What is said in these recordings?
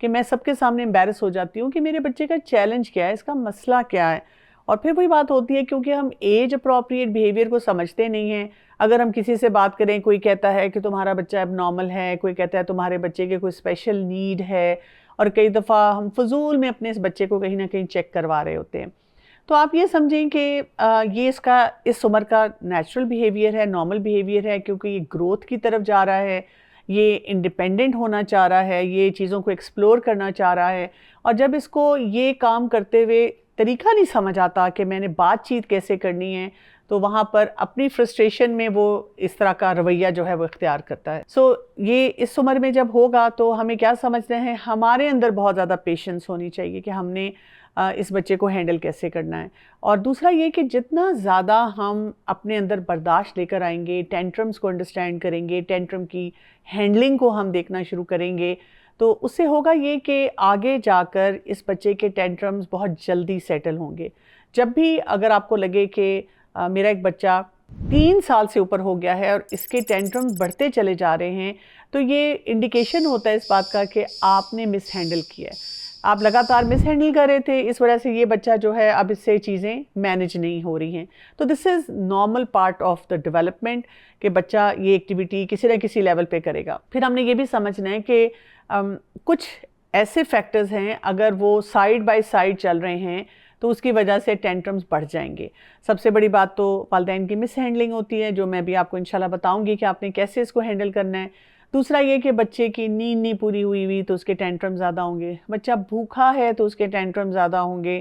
کہ میں سب کے سامنے امبیرس ہو جاتی ہوں کہ میرے بچے کا چیلنج کیا ہے، اس کا مسئلہ کیا ہے. اور پھر وہی بات ہوتی ہے کیونکہ ہم ایج اپروپریٹ بیہیویئر کو سمجھتے نہیں ہیں. اگر ہم کسی سے بات کریں، کوئی کہتا ہے کہ تمہارا بچہ اب نارمل ہے، کوئی کہتا ہے تمہارے بچے کے کوئی اسپیشل نیڈ ہے، اور کئی دفعہ ہم فضول میں اپنے اس بچے کو کہیں نہ کہیں چیک کروا رہے ہوتے ہیں. تو آپ یہ سمجھیں کہ یہ اس عمر کا نیچرل بیہیویئر ہے، نارمل بیہیویئر ہے، کیونکہ یہ گروتھ کی طرف جا رہا ہے، یہ انڈیپینڈنٹ ہونا چاہ رہا ہے، یہ چیزوں کو ایکسپلور کرنا چاہ رہا ہے. اور جب اس کو یہ کام کرتے ہوئے طریقہ نہیں سمجھ آتا کہ میں نے بات چیت کیسے کرنی ہے، تو وہاں پر اپنی فرسٹریشن میں وہ اس طرح کا رویہ جو ہے وہ اختیار کرتا ہے. یہ اس عمر میں جب ہوگا تو ہمیں کیا سمجھتے ہیں، ہمارے اندر بہت زیادہ پیشنس ہونی چاہیے کہ ہم نے اس بچے کو ہینڈل کیسے کرنا ہے. اور دوسرا یہ کہ جتنا زیادہ ہم اپنے اندر برداشت لے کر آئیں گے، ٹینٹرمز کو انڈرسٹینڈ کریں گے، ٹینٹرم کی ہینڈلنگ کو ہم دیکھنا شروع کریں گے، تو اس سے ہوگا یہ کہ آگے جا کر اس بچے کے ٹینٹرمز بہت جلدی سیٹل ہوں گے. جب بھی اگر آپ کو لگے کہ میرا ایک بچہ 3 سال سے اوپر ہو گیا ہے اور اس کے ٹینٹرمز بڑھتے چلے جا رہے ہیں، تو یہ انڈیکیشن ہوتا ہے اس بات کا کہ آپ نے مس ہینڈل کیا ہے، آپ لگاتار مس ہینڈل کر رہے تھے، اس وجہ سے یہ بچہ جو ہے اب اس سے چیزیں مینج نہیں ہو رہی ہیں. تو this is normal part of the development کہ بچہ یہ ایکٹیویٹی کسی نہ کسی لیول پہ کرے گا. پھر ہم نے یہ بھی سمجھنا ہے کہ کچھ ایسے فیکٹرز ہیں اگر وہ سائیڈ بائی سائیڈ چل رہے ہیں تو اس کی وجہ سے ٹینٹرمز بڑھ جائیں گے. سب سے بڑی بات تو والدین کی مس ہینڈلنگ ہوتی ہے، جو میں بھی آپ کو انشاءاللہ بتاؤں گی کہ آپ نے کیسے اس کو ہینڈل کرنا ہے. دوسرا یہ کہ بچے کی نیند نہیں پوری ہوئی تو اس کے ٹینٹرم زیادہ ہوں گے، بچہ بھوکا ہے تو اس کے ٹینٹرم زیادہ ہوں گے،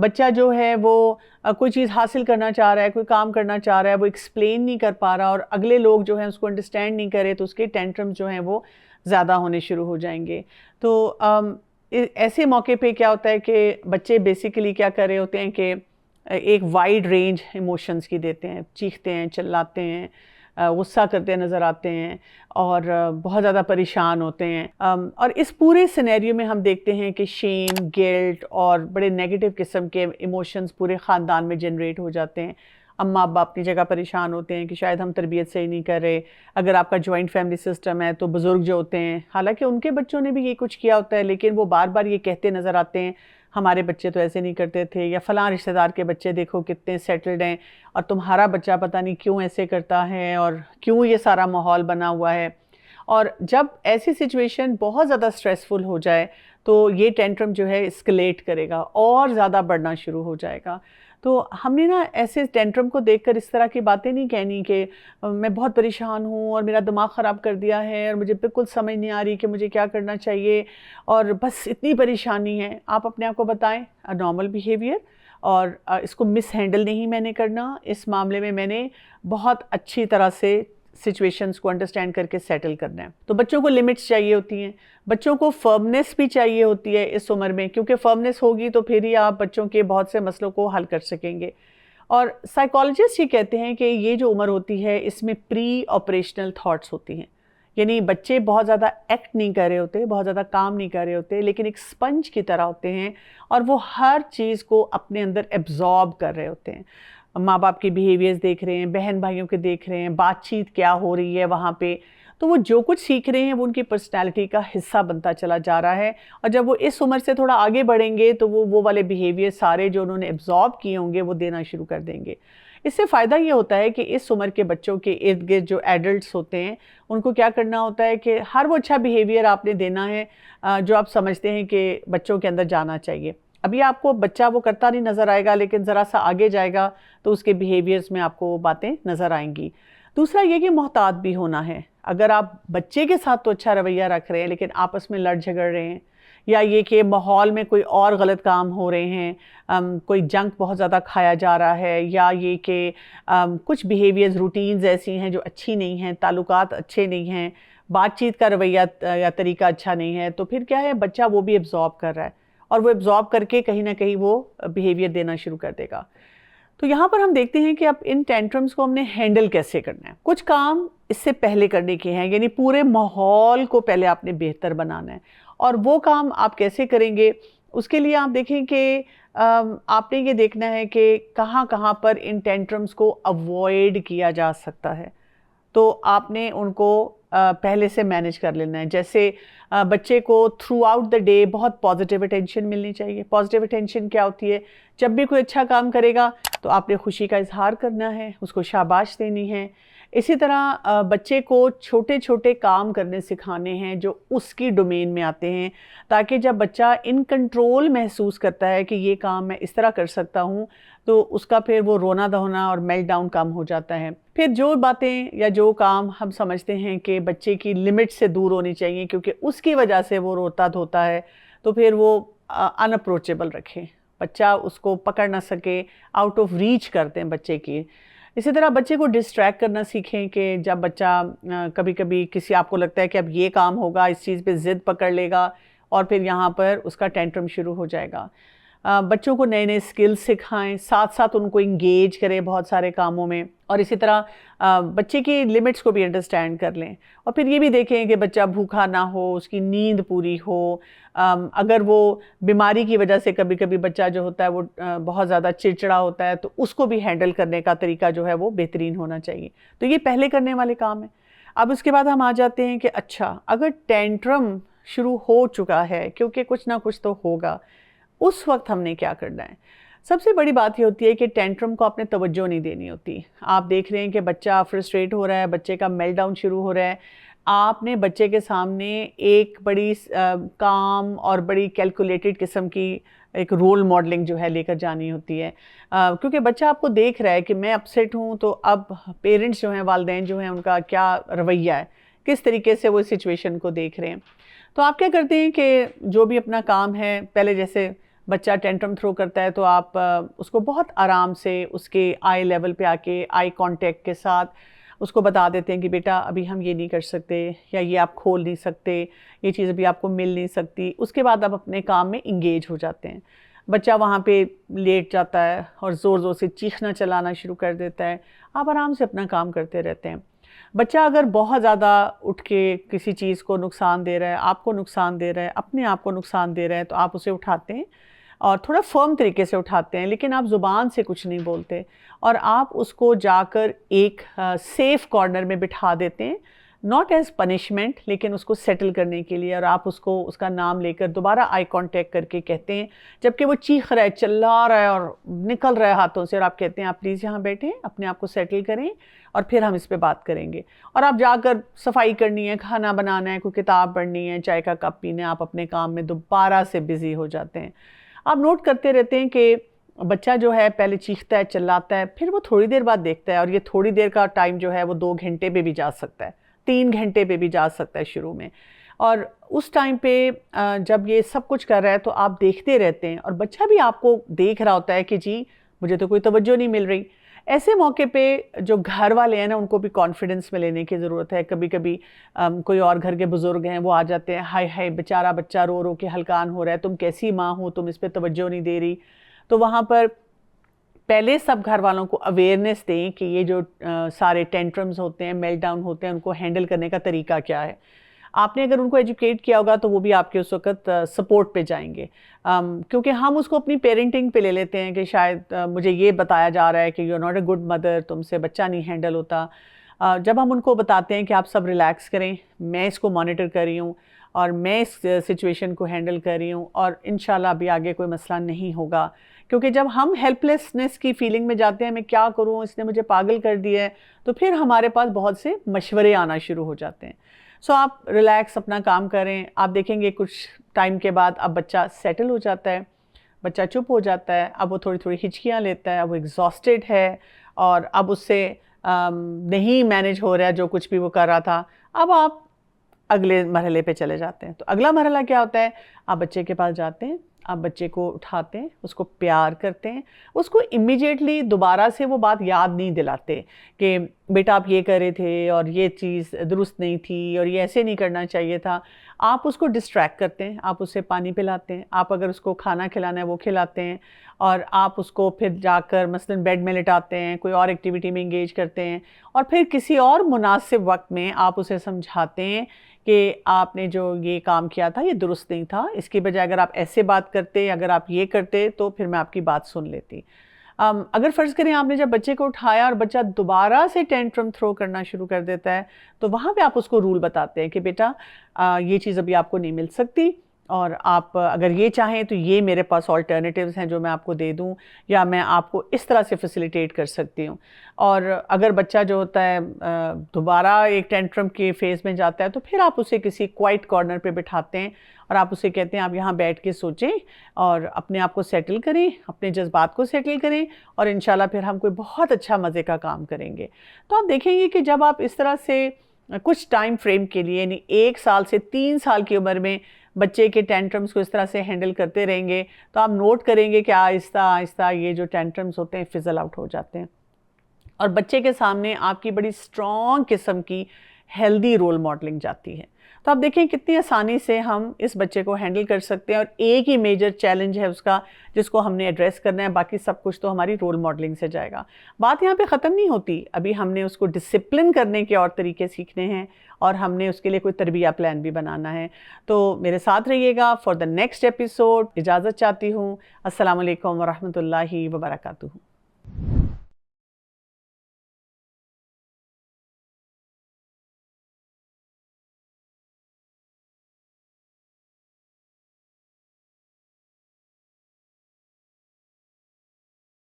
بچہ جو ہے وہ کوئی چیز حاصل کرنا چاہ رہا ہے، کوئی کام کرنا چاہ رہا ہے، وہ ایکسپلین نہیں کر پا رہا اور اگلے لوگ جو ہیں اس کو انڈرسٹینڈ نہیں کرے تو اس کے ٹینٹرم جو ہیں وہ زیادہ ہونے شروع ہو جائیں گے. تو ایسے موقع پہ کیا ہوتا ہے کہ بچے بیسیکلی کیا کر رہے ہوتے ہیں کہ ایک وائڈ رینج ایموشنز کی دیتے ہیں، چیختے ہیں، چلاتے ہیں، غصہ کرتے نظر آتے ہیں اور بہت زیادہ پریشان ہوتے ہیں. اور اس پورے سینیریو میں ہم دیکھتے ہیں کہ شیم، گلٹ اور بڑے نیگیٹو قسم کے ایموشنز پورے خاندان میں جنریٹ ہو جاتے ہیں. اماں ابا اپنی جگہ پریشان ہوتے ہیں کہ شاید ہم تربیت صحیح نہیں کر رہے. اگر آپ کا جوائنٹ فیملی سسٹم ہے تو بزرگ جو ہوتے ہیں، حالانکہ ان کے بچوں نے بھی یہ کچھ کیا ہوتا ہے، لیکن وہ بار بار یہ کہتے نظر آتے ہیں ہمارے بچے تو ایسے نہیں کرتے تھے، یا فلاں رشتہ دار کے بچے دیکھو کتنے سیٹلڈ ہیں اور تمہارا بچہ پتہ نہیں کیوں ایسے کرتا ہے اور کیوں یہ سارا ماحول بنا ہوا ہے. اور جب ایسی سچویشن بہت زیادہ سٹریسفل ہو جائے تو یہ ٹینٹرم جو ہے اسکلیٹ کرے گا اور زیادہ بڑھنا شروع ہو جائے گا. تو ہم نے نا ایسے ٹینٹرم کو دیکھ کر اس طرح کی باتیں نہیں کہنی کہ میں بہت پریشان ہوں اور میرا دماغ خراب کر دیا ہے اور مجھے بالکل سمجھ نہیں آ رہی کہ مجھے کیا کرنا چاہیے اور بس اتنی پریشانی ہے. آپ اپنے آپ کو بتائیں نارمل بیہیویئر، اور اس کو مس ہینڈل نہیں میں نے کرنا. اس معاملے میں میں نے بہت اچھی طرح سے سچویشنز کو انڈرسٹینڈ کر کے سیٹل کرنا ہے. تو بچوں کو لمٹس چاہیے ہوتی ہیں، بچوں کو فرمنس بھی چاہیے ہوتی ہے اس عمر میں، کیونکہ فرمنس ہوگی تو پھر ہی آپ بچوں کے بہت سے مسئلوں کو حل کر سکیں گے. اور سائیکالوجسٹ یہ کہتے ہیں کہ یہ جو عمر ہوتی ہے اس میں پری آپریشنل تھاٹس ہوتی ہیں، یعنی بچے بہت زیادہ ایکٹ نہیں کر رہے ہوتے، بہت زیادہ کام نہیں کر رہے ہوتے، لیکن ایک سپنج کی طرح ہوتے ہیں اور وہ ہر چیز کو اپنے اندر ایبزارب کر رہے ہوتے ہیں. ماں باپ کے بیہیویئرز دیکھ رہے ہیں، بہن بھائیوں کے دیکھ رہے ہیں، بات چیت کیا ہو رہی ہے وہاں پہ، تو وہ جو کچھ سیکھ رہے ہیں وہ ان کی پرسنالٹی کا حصہ بنتا چلا جا رہا ہے. اور جب وہ اس عمر سے تھوڑا آگے بڑھیں گے تو وہ والے بیہیویئر سارے جو انہوں نے ایبزارب کیے ہوں گے وہ دینا شروع کر دیں گے. اس سے فائدہ یہ ہوتا ہے کہ اس عمر کے بچوں کے ارد گرد جو ایڈلٹس ہوتے ہیں ان کو کیا کرنا ہوتا ہے کہ ہر وہ اچھا بیہیویئر آپ نے دینا ہے جو آپ سمجھتے ہیں کہ بچوں کے اندر جانا چاہیے. ابھی آپ کو بچہ وہ کرتا نہیں نظر آئے گا، لیکن ذرا سا آگے جائے گا تو اس کے بیہیویئرز میں آپ کو وہ باتیں نظر آئیں گی. دوسرا یہ کہ محتاط بھی ہونا ہے. اگر آپ بچے کے ساتھ تو اچھا رویہ رکھ رہے ہیں لیکن آپس میں لڑ جھگڑ رہے ہیں، یا یہ کہ ماحول میں کوئی اور غلط کام ہو رہے ہیں، کوئی جنک بہت زیادہ کھایا جا رہا ہے، یا یہ کہ کچھ بیہیویئرز روٹینز ایسی ہیں جو اچھی نہیں ہیں، تعلقات اچھے نہیں ہیں، بات چیت کا رویہ یا طریقہ اچھا نہیں ہے، تو پھر کیا ہے بچہ وہ بھی ایبزارب کر رہا ہے اور وہ ایبزارب کر کے کہیں نہ کہیں وہ بیہیویئر دینا شروع کر دے گا. تو یہاں پر ہم دیکھتے ہیں کہ اب ان ٹینٹرمز کو ہم نے ہینڈل کیسے کرنا ہے. کچھ کام اس سے پہلے کرنے کے ہیں، یعنی پورے ماحول کو پہلے آپ نے بہتر بنانا ہے. اور وہ کام آپ کیسے کریں گے اس کے لیے آپ دیکھیں کہ آپ نے یہ دیکھنا ہے کہ کہاں کہاں پر ان ٹینٹرمز کو اوائڈ کیا جا سکتا ہے. تو آپ نے ان کو پہلے سے مینیج کر لینا ہے. جیسے بچے کو تھرو آؤٹ دا ڈے بہت پازیٹیو اٹینشن ملنی چاہیے. پازیٹیو اٹینشن کیا ہوتی ہے؟ جب بھی کوئی اچھا کام کرے گا تو آپ نے خوشی کا اظہار کرنا ہے, اس کو شاباش دینی ہے. اسی طرح بچے کو چھوٹے چھوٹے کام کرنے سکھانے ہیں جو اس کی ڈومین میں آتے ہیں, تاکہ جب بچہ ان کنٹرول محسوس کرتا ہے کہ یہ کام میں اس طرح کر سکتا ہوں تو اس کا پھر وہ رونا دھونا اور میلٹ ڈاؤن کم ہو جاتا ہے. پھر جو باتیں یا جو کام ہم سمجھتے ہیں کہ بچے کی لمٹ سے دور ہونی چاہیے کیونکہ اس کی وجہ سے وہ روتا دھوتا ہے, تو پھر وہ ان اپروچیبل رکھیں, بچہ اس کو پکڑ نہ سکے, آؤٹ آف ریچ کرتے ہیں بچے کی. اسی طرح بچے کو ڈسٹریکٹ کرنا سیکھیں کہ جب بچہ کبھی کبھی کسی آپ کو لگتا ہے کہ اب یہ کام ہوگا, اس چیز پہ ضد پکڑ لے گا اور پھر یہاں پر اس کا ٹینٹرم شروع ہو جائے گا. بچوں کو نئے نئے سکلز سکھائیں, ساتھ ساتھ ان کو انگیج کریں بہت سارے کاموں میں, اور اسی طرح بچے کی لمٹس کو بھی انڈرسٹینڈ کر لیں. اور پھر یہ بھی دیکھیں کہ بچہ بھوکا نہ ہو, اس کی نیند پوری ہو. اگر وہ بیماری کی وجہ سے کبھی کبھی بچہ جو ہوتا ہے وہ بہت زیادہ چڑچڑا ہوتا ہے تو اس کو بھی ہینڈل کرنے کا طریقہ جو ہے وہ بہترین ہونا چاہیے. تو یہ پہلے کرنے والے کام ہیں. اب اس کے بعد ہم آ جاتے ہیں کہ اچھا اگر ٹینٹرم شروع ہو چکا ہے, کیونکہ کچھ نہ کچھ تو ہوگا, اس وقت ہم نے کیا کرنا ہے؟ سب سے بڑی بات یہ ہوتی ہے کہ ٹینٹرم کو آپ نے توجہ نہیں دینی ہوتی. آپ دیکھ رہے ہیں کہ بچہ فرسٹریٹ ہو رہا ہے, بچے کا میلٹ ڈاؤن شروع ہو رہا ہے, آپ نے بچے کے سامنے ایک بڑی کام اور بڑی کیلکولیٹڈ قسم کی ایک رول ماڈلنگ جو ہے لے کر جانی ہوتی ہے, کیونکہ بچہ آپ کو دیکھ رہا ہے کہ میں اپسیٹ ہوں, تو اب پیرنٹس جو ہیں, والدین جو ہیں, ان کا کیا رویہ ہے, کس طریقے سے وہ سچویشن کو دیکھ رہے ہیں. تو آپ کیا کرتے ہیں کہ جو بھی اپنا کام ہے, پہلے جیسے بچہ ٹینٹرم تھرو کرتا ہے تو آپ اس کو بہت آرام سے اس کے آئی لیول پہ آ کے آئی کانٹیکٹ کے ساتھ اس کو بتا دیتے ہیں کہ بیٹا ابھی ہم یہ نہیں کر سکتے, یا یہ آپ کھول نہیں سکتے, یہ چیز ابھی آپ کو مل نہیں سکتی. اس کے بعد آپ اپنے کام میں انگیج ہو جاتے ہیں. بچہ وہاں پہ لیٹ جاتا ہے اور زور زور سے چیخنا چلانا شروع کر دیتا ہے, آپ آرام سے اپنا کام کرتے رہتے ہیں. بچہ اگر بہت زیادہ اٹھ کے کسی چیز کو نقصان دے رہا ہے, آپ کو نقصان دے رہا ہے, اپنے آپ کو نقصان دے رہا ہے, تو آپ اسے اٹھاتے ہیں اور تھوڑا فرم طریقے سے اٹھاتے ہیں, لیکن آپ زبان سے کچھ نہیں بولتے, اور آپ اس کو جا کر ایک سیف کارنر میں بٹھا دیتے ہیں, ناٹ ایز پنشمنٹ لیکن اس کو سیٹل کرنے کے لیے. اور آپ اس کو اس کا نام لے کر دوبارہ آئی کانٹیکٹ کر کے کہتے ہیں, جبکہ وہ چیخ رہا ہے, چلا رہا ہے اور نکل رہا ہے ہاتھوں سے, اور آپ کہتے ہیں آپ پلیز یہاں بیٹھیں, اپنے آپ کو سیٹل کریں اور پھر ہم اس پہ بات کریں گے. اور آپ جا کر صفائی کرنی ہے, کھانا بنانا ہے, کوئی کتاب پڑھنی ہے, چائے کا کپ پینا ہے, آپ اپنے کام میں دوبارہ سے بزی ہو جاتے ہیں. آپ نوٹ کرتے رہتے ہیں کہ بچہ جو ہے پہلے چیختا ہے, چلاتا ہے, پھر وہ تھوڑی دیر بعد دیکھتا ہے, اور یہ تھوڑی دیر کا ٹائم جو ہے وہ 2 گھنٹے پہ بھی جا سکتا ہے, 3 گھنٹے پہ بھی جا سکتا ہے شروع میں. اور اس ٹائم پہ جب یہ سب کچھ کر رہا ہے تو آپ دیکھتے رہتے ہیں, اور بچہ بھی آپ کو دیکھ رہا ہوتا ہے کہ جی مجھے تو کوئی توجہ نہیں مل رہی. ایسے موقع پہ جو گھر والے ہیں نا, ان کو بھی کانفیڈنس میں لینے کی ضرورت ہے. کبھی کبھی کوئی اور گھر کے بزرگ ہیں, وہ آ جاتے ہیں, ہائے ہائے بیچارہ بچہ رو رو کے ہلکان ہو رہا ہے, تم کیسی ماں ہو, تم اس پہ توجہ نہیں دے رہی. تو وہاں پر پہلے سب گھر والوں کو اویئرنیس دیں کہ یہ جو سارے ٹینٹرمز ہوتے ہیں, میلٹ ڈاؤن ہوتے ہیں, ان کو ہینڈل کرنے کا طریقہ کیا ہے. آپ نے اگر ان کو ایجوکیٹ کیا ہوگا تو وہ بھی آپ کے اس وقت سپورٹ پہ جائیں گے, کیونکہ ہم اس کو اپنی پیرنٹنگ پہ لے لیتے ہیں کہ شاید مجھے یہ بتایا جا رہا ہے کہ you are not a good mother, تم سے بچہ نہیں ہینڈل ہوتا. جب ہم ان کو بتاتے ہیں کہ آپ سب ریلیکس کریں, میں اس کو مانیٹر کر رہی ہوں اور میں اس سچویشن کو ہینڈل کر رہی ہوں, اور انشاءاللہ ابھی آگے کوئی مسئلہ نہیں ہوگا. کیونکہ جب ہم ہیلپ لیسنس کی فیلنگ میں جاتے ہیں, میں کیا کروں, اس نے مجھے پاگل کر دیا ہے, تو پھر ہمارے پاس بہت سے مشورے آنا شروع ہو جاتے ہیں. سو آپ ریلیکس اپنا کام کریں. آپ دیکھیں گے کچھ ٹائم کے بعد اب بچہ سیٹل ہو جاتا ہے, بچہ چپ ہو جاتا ہے, اب وہ تھوڑی تھوڑی ہچکیاں لیتا ہے, اب وہ ایگزاسٹڈ ہے, اور اب اس سے نہیں مینیج ہو رہا ہے جو کچھ بھی وہ کر رہا تھا. اب آپ اگلے مرحلے پہ چلے جاتے ہیں. تو اگلا مرحلہ کیا ہوتا ہے؟ آپ بچے کے پاس جاتے ہیں, آپ بچے کو اٹھاتے ہیں, اس کو پیار کرتے ہیں, اس کو امیجیٹلی دوبارہ سے وہ بات یاد نہیں دلاتے کہ بیٹا آپ یہ کر رہے تھے اور یہ چیز درست نہیں تھی اور یہ ایسے نہیں کرنا چاہیے تھا. آپ اس کو ڈسٹریکٹ کرتے ہیں, آپ اسے پانی پلاتے ہیں, آپ اگر اس کو کھانا کھلانا ہے وہ کھلاتے ہیں, اور آپ اس کو پھر جا کر مثلاً بیڈ میں لٹاتے ہیں, کوئی اور ایکٹیویٹی میں انگیج کرتے ہیں, اور پھر کسی اور مناسب وقت میں آپ اسے سمجھاتے ہیں کہ آپ نے جو یہ کام کیا تھا یہ درست نہیں تھا, اس کی بجائے اگر آپ ایسے بات کرتے, اگر آپ یہ کرتے تو پھر میں آپ کی بات سن لیتی. اگر فرض کریں آپ نے جب بچے کو اٹھایا اور بچہ دوبارہ سے ٹینٹرم تھرو کرنا شروع کر دیتا ہے تو وہاں پہ آپ اس کو رول بتاتے ہیں کہ بیٹا یہ چیز ابھی آپ کو نہیں مل سکتی، اور آپ اگر یہ چاہیں تو یہ میرے پاس آلٹرنیٹیوز ہیں جو میں آپ کو دے دوں، یا میں آپ کو اس طرح سے فیسیلیٹیٹ کر سکتی ہوں۔ اور اگر بچہ جو ہوتا ہے دوبارہ ایک ٹینٹرم کے فیز میں جاتا ہے تو پھر آپ اسے کسی کوائٹ کارنر پہ بٹھاتے ہیں اور آپ اسے کہتے ہیں آپ یہاں بیٹھ کے سوچیں اور اپنے آپ کو سیٹل کریں، اپنے جذبات کو سیٹل کریں، اور انشاءاللہ پھر ہم کوئی بہت اچھا مزے کا کام کریں گے۔ تو آپ دیکھیں گے کہ جب آپ اس طرح سے کچھ ٹائم فریم کے لیے، یعنی 1 سال سے 3 سال کی عمر میں بچے کے ٹینٹرمز کو اس طرح سے ہینڈل کرتے رہیں گے تو آپ نوٹ کریں گے کہ آہستہ آہستہ یہ جو ٹینٹرمز ہوتے ہیں فزل آؤٹ ہو جاتے ہیں، اور بچے کے سامنے آپ کی بڑی اسٹرانگ قسم کی ہیلدی رول ماڈلنگ جاتی ہے۔ تو آپ دیکھیں کتنی آسانی سے ہم اس بچے کو ہینڈل کر سکتے ہیں، اور ایک ہی میجر چیلنج ہے اس کا جس کو ہم نے ایڈریس کرنا ہے، باقی سب کچھ تو ہماری رول ماڈلنگ سے جائے گا۔ بات یہاں پہ ختم نہیں ہوتی، ابھی ہم نے اس کو ڈسپلن کرنے کے اور طریقے سیکھنے ہیں، اور ہم نے اس کے لیے کوئی تربیہ پلان بھی بنانا ہے۔ تو میرے ساتھ رہیے گا فار دا نیکسٹ ایپیسوڈ۔ اجازت چاہتی ہوں۔ السلام علیکم ورحمۃ اللہ وبرکاتہ۔